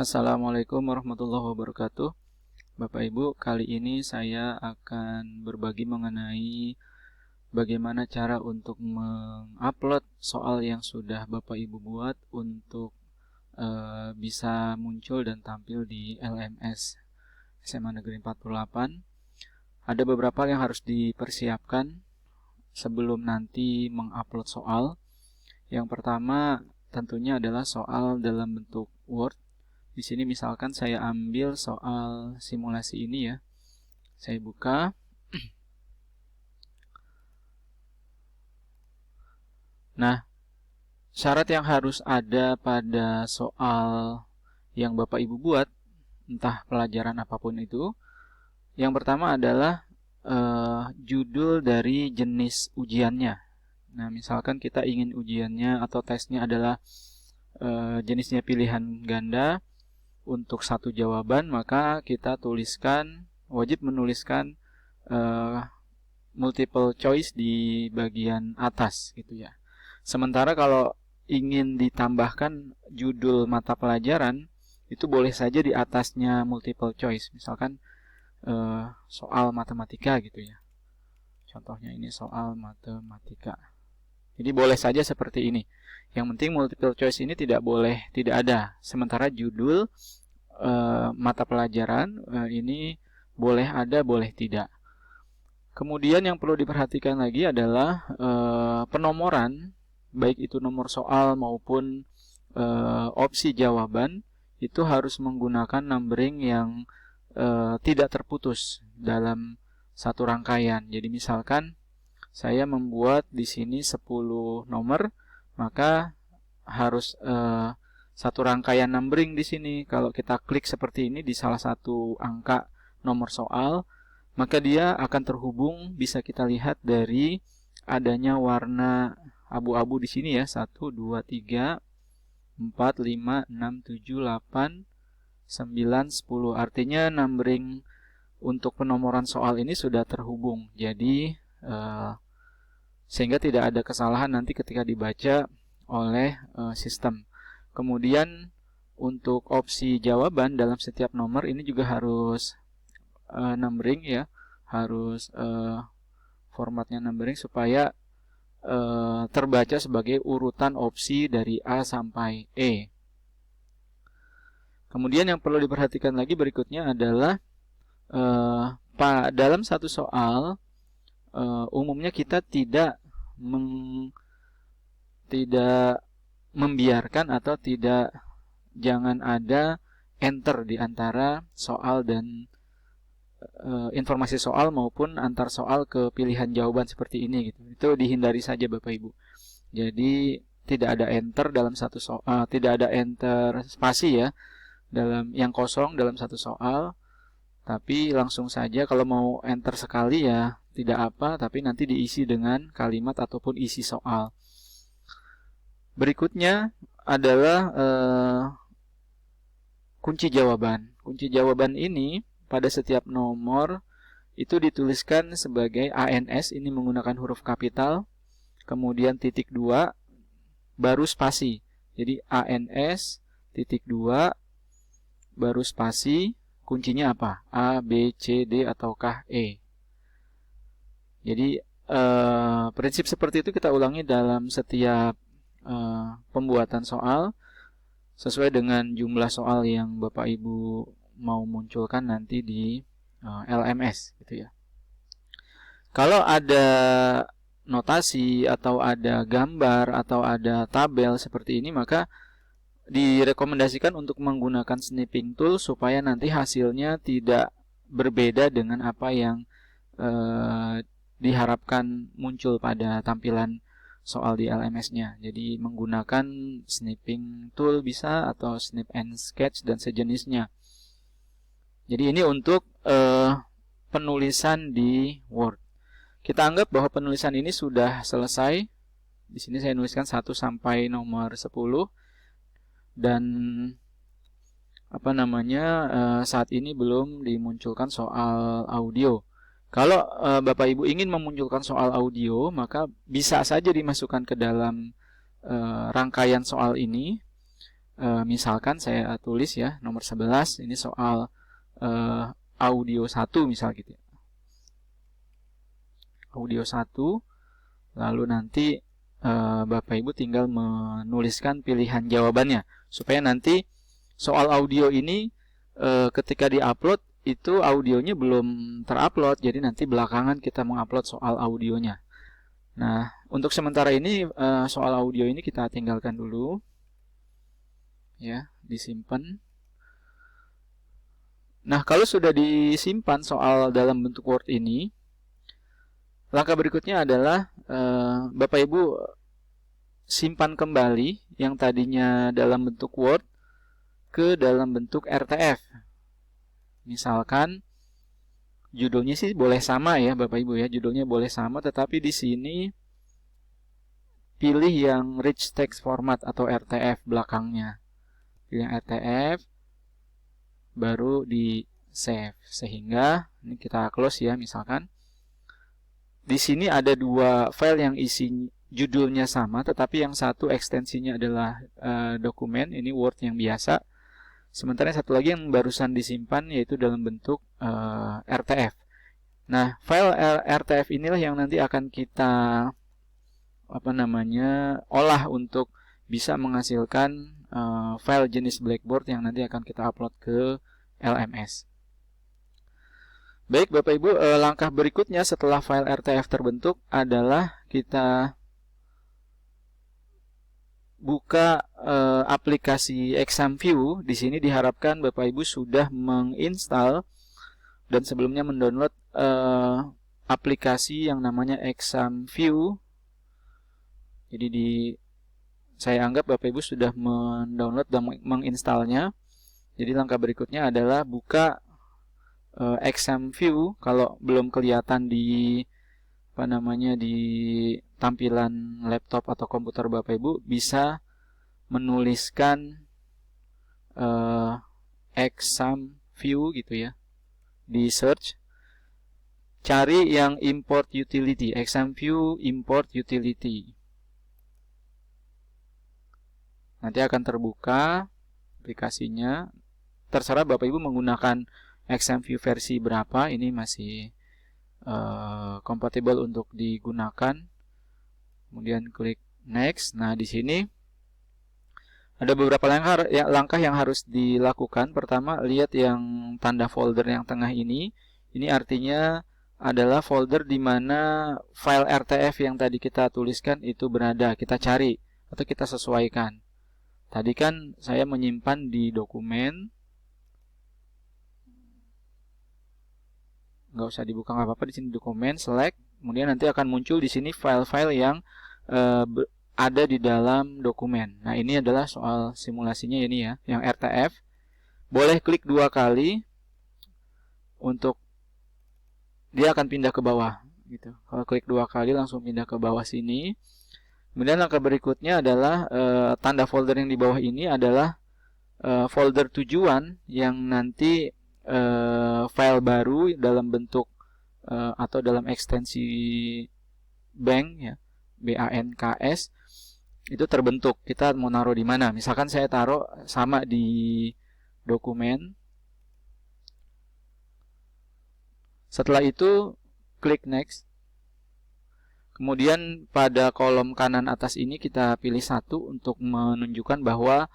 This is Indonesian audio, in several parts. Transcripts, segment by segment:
Assalamualaikum warahmatullahi wabarakatuh. Bapak Ibu, kali ini saya akan berbagi mengenai bagaimana cara untuk mengupload soal yang sudah Bapak Ibu buat untuk bisa muncul dan tampil di LMS SMA Negeri 48. Ada beberapa hal yang harus dipersiapkan sebelum nanti mengupload soal. Yang pertama tentunya adalah soal dalam bentuk Word. Di sini misalkan saya ambil soal simulasi ini ya. Saya buka. Nah, syarat yang harus ada pada soal yang Bapak Ibu buat, entah pelajaran apapun itu, yang pertama adalah judul dari jenis ujiannya. Nah, misalkan kita ingin ujiannya atau tesnya adalah jenisnya pilihan ganda untuk satu jawaban, maka kita wajib menuliskan multiple choice di bagian atas gitu ya. Sementara kalau ingin ditambahkan judul mata pelajaran, itu boleh saja di atasnya multiple choice. Misalkan soal matematika gitu ya. Contohnya ini soal matematika. Jadi boleh saja seperti ini. Yang penting multiple choice ini tidak ada. Sementara judul mata pelajaran ini boleh ada, boleh tidak. Kemudian yang perlu diperhatikan lagi adalah penomoran, baik itu nomor soal maupun opsi jawaban, itu harus menggunakan numbering yang tidak terputus dalam satu rangkaian. Jadi misalkan saya membuat di sini 10 nomor, maka harus satu rangkaian numbering di sini. Kalau kita klik seperti ini di salah satu angka nomor soal, maka dia akan terhubung, bisa kita lihat dari adanya warna abu-abu di sini ya. 1, 2, 3, 4, 5, 6, 7, 8, 9, 10. Artinya numbering untuk penomoran soal ini sudah terhubung. Jadi sehingga tidak ada kesalahan nanti ketika dibaca oleh sistem. Kemudian untuk opsi jawaban dalam setiap nomor ini juga harus numbering ya, harus formatnya numbering supaya terbaca sebagai urutan opsi dari A sampai E. Kemudian yang perlu diperhatikan lagi berikutnya adalah dalam satu soal umumnya kita tidak membiarkan atau jangan ada enter di antara soal dan informasi soal maupun antar soal ke pilihan jawaban seperti ini gitu. Itu dihindari saja Bapak Ibu. Jadi tidak ada enter dalam satu soal, tidak ada enter spasi ya dalam yang kosong dalam satu soal. Tapi langsung saja kalau mau enter sekali ya tidak apa, tapi nanti diisi dengan kalimat ataupun isi soal. Berikutnya adalah kunci jawaban. Kunci jawaban ini pada setiap nomor itu dituliskan sebagai ANS, ini menggunakan huruf kapital, kemudian titik 2, baru spasi. Jadi ANS, titik 2, baru spasi, kuncinya apa? A, B, C, D, ataukah E. Jadi prinsip seperti itu kita ulangi dalam setiap pembuatan soal sesuai dengan jumlah soal yang Bapak Ibu mau munculkan nanti di LMS gitu ya. Kalau ada notasi atau ada gambar atau ada tabel seperti ini, maka direkomendasikan untuk menggunakan snipping tool supaya nanti hasilnya tidak berbeda dengan apa yang diharapkan muncul pada tampilan soal di LMS-nya. Jadi menggunakan snipping tool bisa atau snip and sketch dan sejenisnya. Jadi ini untuk penulisan di Word. Kita anggap bahwa penulisan ini sudah selesai. Di sini saya nuliskan 1 sampai nomor 10. Dan saat ini belum dimunculkan soal audio. Kalau Bapak Ibu ingin memunculkan soal audio, maka bisa saja dimasukkan ke dalam rangkaian soal ini Misalkan saya tulis ya nomor 11, ini soal audio 1 misal gitu ya. Audio 1, lalu nanti Bapak Ibu tinggal menuliskan pilihan jawabannya supaya nanti soal audio ini ketika diupload itu audionya belum terupload, jadi nanti belakangan kita mengupload soal audionya. Nah, untuk sementara ini soal audio ini kita tinggalkan dulu ya, disimpan. Nah, kalau sudah disimpan soal dalam bentuk Word ini, langkah berikutnya adalah Bapak Ibu simpan kembali yang tadinya dalam bentuk Word ke dalam bentuk RTF. Misalkan judulnya sih boleh sama ya Bapak Ibu ya, judulnya boleh sama, tetapi di sini pilih yang Rich Text Format atau RTF belakangnya. Pilih yang RTF, baru di save, sehingga ini kita close ya. Misalkan di sini ada dua file yang isi judulnya sama, tetapi yang satu ekstensinya adalah dokumen, ini Word yang biasa. Sementara yang satu lagi yang barusan disimpan yaitu dalam bentuk RTF. Nah, file RTF inilah yang nanti akan kita olah untuk bisa menghasilkan file jenis Blackboard yang nanti akan kita upload ke LMS. Baik Bapak Ibu, langkah berikutnya setelah file RTF terbentuk adalah kita buka aplikasi ExamView. Di sini diharapkan Bapak Ibu sudah menginstal dan sebelumnya mendownload aplikasi yang namanya ExamView. Jadi saya anggap Bapak Ibu sudah mendownload dan menginstalnya. Jadi langkah berikutnya adalah buka ExamView. Kalau belum kelihatan di di tampilan laptop atau komputer Bapak Ibu, bisa menuliskan ExamView gitu ya, di search, cari yang import utility, ExamView import utility. Nanti akan terbuka aplikasinya. Terserah Bapak Ibu menggunakan ExamView versi berapa, ini masih compatible untuk digunakan. Kemudian klik next. Nah, di sini ada beberapa langkah yang harus dilakukan. Pertama, lihat yang tanda folder yang tengah ini. Ini artinya adalah folder di mana file RTF yang tadi kita tuliskan itu berada. Kita cari atau kita sesuaikan. Tadi kan saya menyimpan di dokumen. Nggak usah dibuka, nggak apa-apa, di sini dokumen, select, kemudian nanti akan muncul di sini file-file yang ada di dalam dokumen. Nah, ini adalah soal simulasinya ini ya, yang RTF. Boleh klik 2 kali untuk dia akan pindah ke bawah gitu. Kalau klik 2 kali langsung pindah ke bawah sini. Kemudian langkah berikutnya adalah tanda folder yang di bawah ini adalah folder tujuan yang nanti file baru dalam bentuk atau dalam ekstensi bank ya, BANKS itu terbentuk. Kita mau naruh di mana? Misalkan saya taruh sama di dokumen. Setelah itu klik next. Kemudian pada kolom kanan atas ini kita pilih 1 untuk menunjukkan bahwa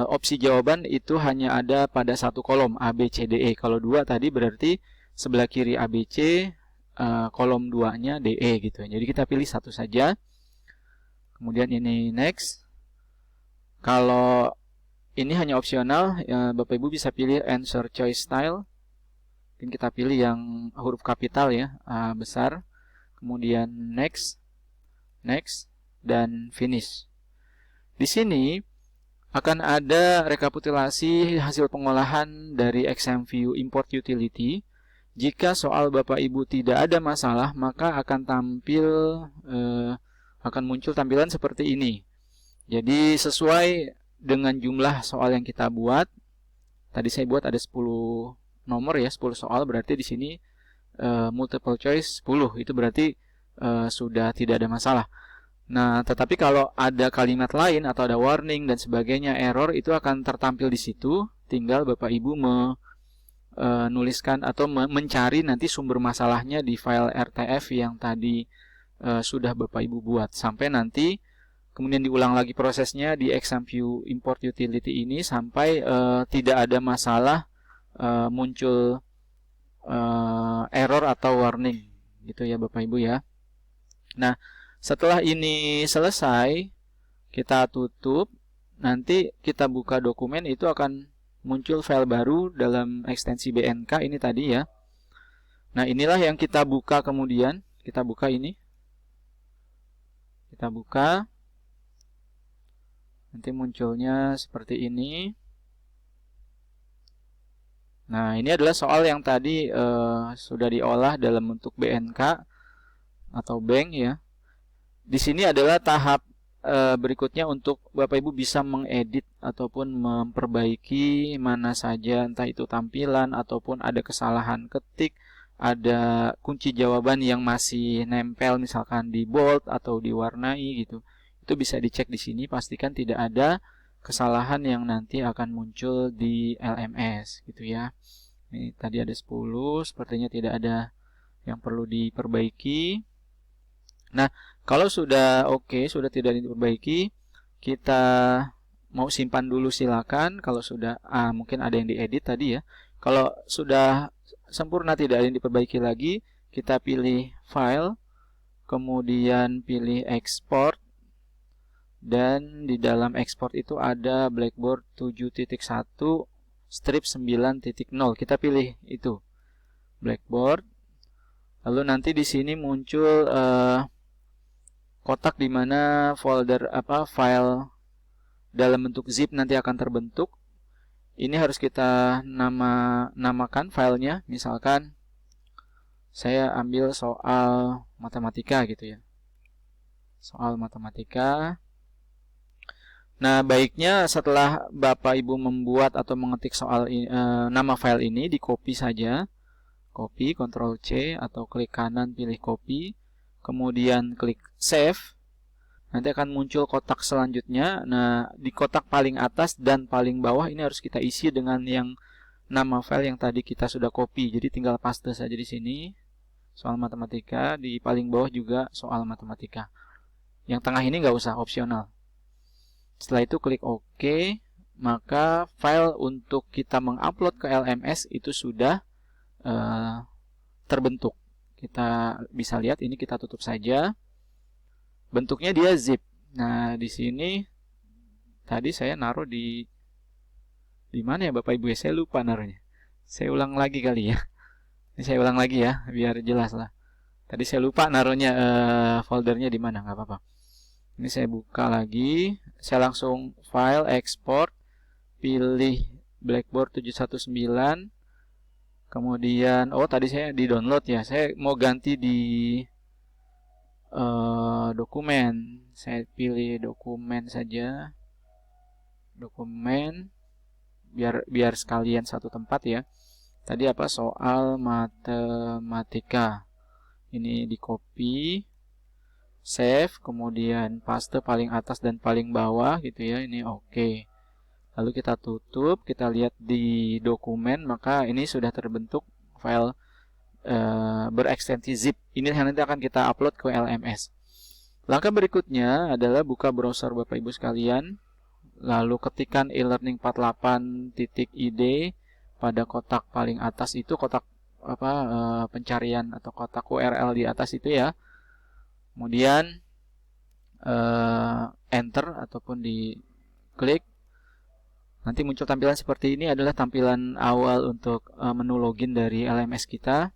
opsi jawaban itu hanya ada pada 1 kolom, A, B, C, D, E. Kalau 2 tadi berarti sebelah kiri A, B, C, kolom 2-nya D, E gitu. Jadi kita pilih 1 saja. Kemudian ini next. Kalau ini hanya opsional, Bapak Ibu bisa pilih answer choice style. Mungkin kita pilih yang huruf kapital ya, A besar. Kemudian next, next, dan finish. Di sini akan ada rekapitulasi hasil pengolahan dari ExamView import utility. Jika soal Bapak Ibu tidak ada masalah, maka akan muncul tampilan seperti ini. Jadi sesuai dengan jumlah soal yang kita buat. Tadi saya buat ada 10 nomor ya, 10 soal, berarti di sini multiple choice 10. Itu berarti sudah tidak ada masalah. Nah, tetapi kalau ada kalimat lain atau ada warning dan sebagainya, error itu akan tertampil di situ. Tinggal Bapak Ibu menuliskan atau mencari nanti sumber masalahnya di file RTF yang tadi sudah Bapak Ibu buat. Sampai nanti kemudian diulang lagi prosesnya di XAMPP import utility ini sampai tidak ada masalah muncul error atau warning gitu ya Bapak Ibu ya. Nah, setelah ini selesai kita tutup, nanti kita buka dokumen, itu akan muncul file baru dalam ekstensi BNK ini tadi ya. Nah, inilah yang kita buka kemudian. Kita buka ini. Kita buka. Nanti munculnya seperti ini. Nah, ini adalah soal yang tadi sudah diolah dalam bentuk BNK atau bank ya. Di sini adalah tahap berikutnya untuk Bapak Ibu bisa mengedit ataupun memperbaiki mana saja, entah itu tampilan ataupun ada kesalahan ketik, ada kunci jawaban yang masih nempel misalkan di bold atau diwarnai gitu. Itu bisa dicek di sini, pastikan tidak ada kesalahan yang nanti akan muncul di LMS gitu ya. Ini tadi ada 10, sepertinya tidak ada yang perlu diperbaiki. Nah, kalau sudah oke, sudah tidak diperbaiki, kita mau simpan dulu silakan. Kalau sudah mungkin ada yang diedit tadi ya. Kalau sudah sempurna tidak ada yang diperbaiki lagi, kita pilih file, kemudian pilih export, dan di dalam export itu ada Blackboard 7.1 strip 9.0. Kita pilih itu Blackboard. Lalu nanti di sini muncul kotak di mana folder file dalam bentuk zip nanti akan terbentuk. Ini harus kita namakan filenya. Misalkan saya ambil soal matematika gitu ya. Soal matematika. Nah, baiknya setelah Bapak Ibu membuat atau mengetik soal nama file ini, di copy saja. Copy, Ctrl C atau klik kanan pilih copy. Kemudian klik save, nanti akan muncul kotak selanjutnya. Nah, di kotak paling atas dan paling bawah ini harus kita isi dengan yang nama file yang tadi kita sudah copy. Jadi tinggal paste saja di sini, soal matematika. Di paling bawah juga soal matematika. Yang tengah ini nggak usah, opsional. Setelah itu klik OK, maka file untuk kita mengupload ke LMS itu sudah terbentuk. Kita bisa lihat ini, kita tutup saja. Bentuknya dia zip. Nah, di sini tadi saya naruh di mana ya Bapak Ibu ya? Saya lupa naruhnya. Saya ulang lagi kali ya. Ini saya ulang lagi ya, biar jelas lah. Tadi saya lupa naruhnya foldernya di mana, nggak apa-apa. Ini saya buka lagi. Saya langsung file export, pilih Blackboard 719. Kemudian, tadi saya di download ya. Saya mau ganti di dokumen. Saya pilih dokumen saja. Dokumen, biar sekalian satu tempat ya. Tadi apa? Soal matematika. Ini di copy, save, kemudian paste paling atas dan paling bawah gitu ya. Ini oke. Lalu kita tutup, kita lihat di dokumen, maka ini sudah terbentuk file berekstensi zip. Ini nanti akan kita upload ke LMS. Langkah berikutnya adalah buka browser Bapak Ibu sekalian, lalu ketikkan e-learning48.id pada kotak paling atas itu, kotak pencarian atau kotak URL di atas itu ya. Kemudian enter ataupun diklik. Nanti muncul tampilan seperti ini, adalah tampilan awal untuk menu login dari LMS kita.